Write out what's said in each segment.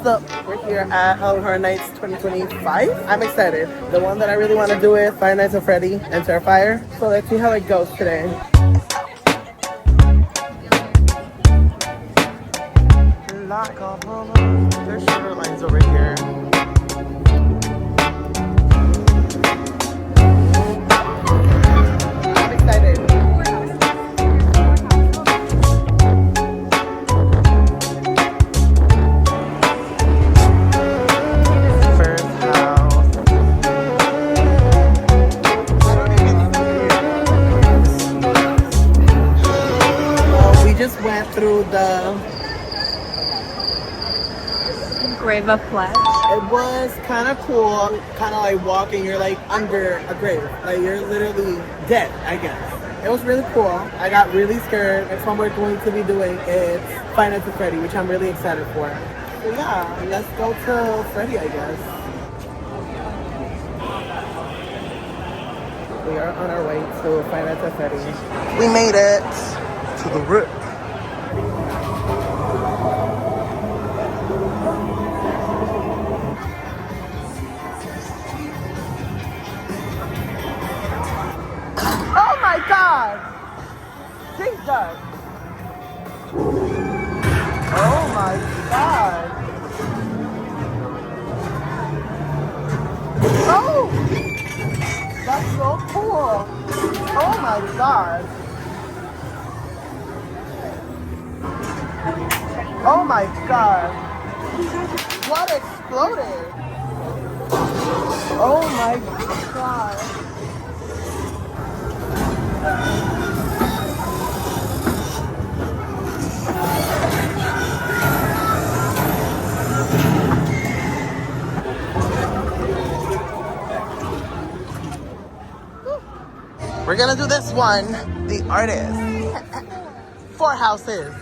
What's up? We're here at Halloween Horror Nights 2025. I'm excited. The one that I really want to do is Five Nights at Freddy and Terrifier. So let's see how it goes today. There's sugar lines over here. I'm excited. Just went through the grave of flesh. It was kind of cool, kind of like walking. You're like under a grave, like you're literally dead, I guess. It was really cool. I got really scared. Next one we're going to be doing is Five Nights at Freddy, which I'm really excited for. So yeah, let's go to Freddy, I guess. We are on our way to Five Nights at Freddy. We made it to the rip. Oh my God! Jesus! Oh my God! Oh! That's so cool! Oh my God! Oh my God! What exploded? Oh my God! We're gonna do this one, the artist. 4 houses.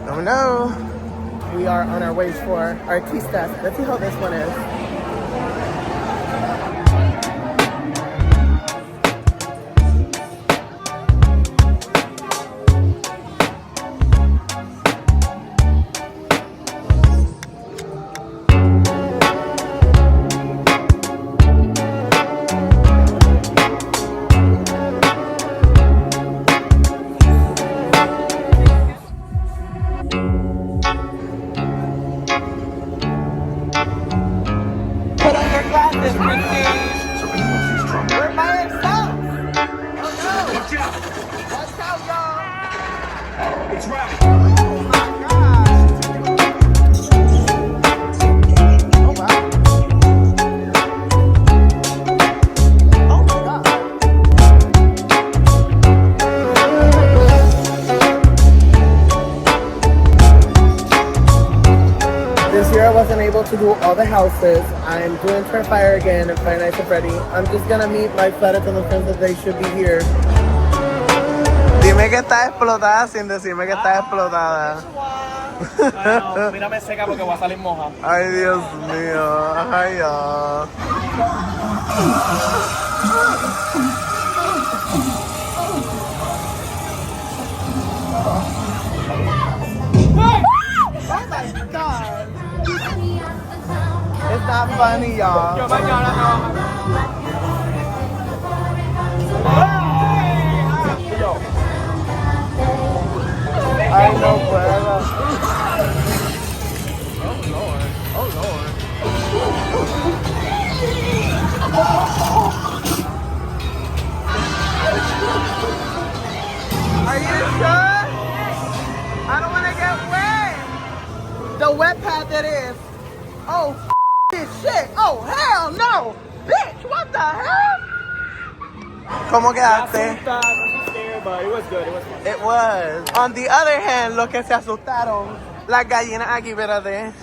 Oh no. We are on our way for Artistas. Let's see how this one is. I wasn't able to do all the houses. I'm doing Terrifier again and Five Nights at Freddy. I'm just gonna meet my flatheads and the friends that they should be here. Dime que está explotada sin decirme que está explotada. Bueno, mírame seca porque voy a salir moja. Ay, Dios mío. Ay, ya. Oh my God. It's not funny, y'all. Yo mañana no. I know, brother. Oh Lord. Oh Lord. Are you sure? I don't want to get wet. The wet pad that is. Oh, this shit. Oh, hell no. Bitch, what the hell? ¿Cómo quedaste? But it was good. It was fun. It was. On the other hand, los que se asustaron, las gallinas aquí, espérate.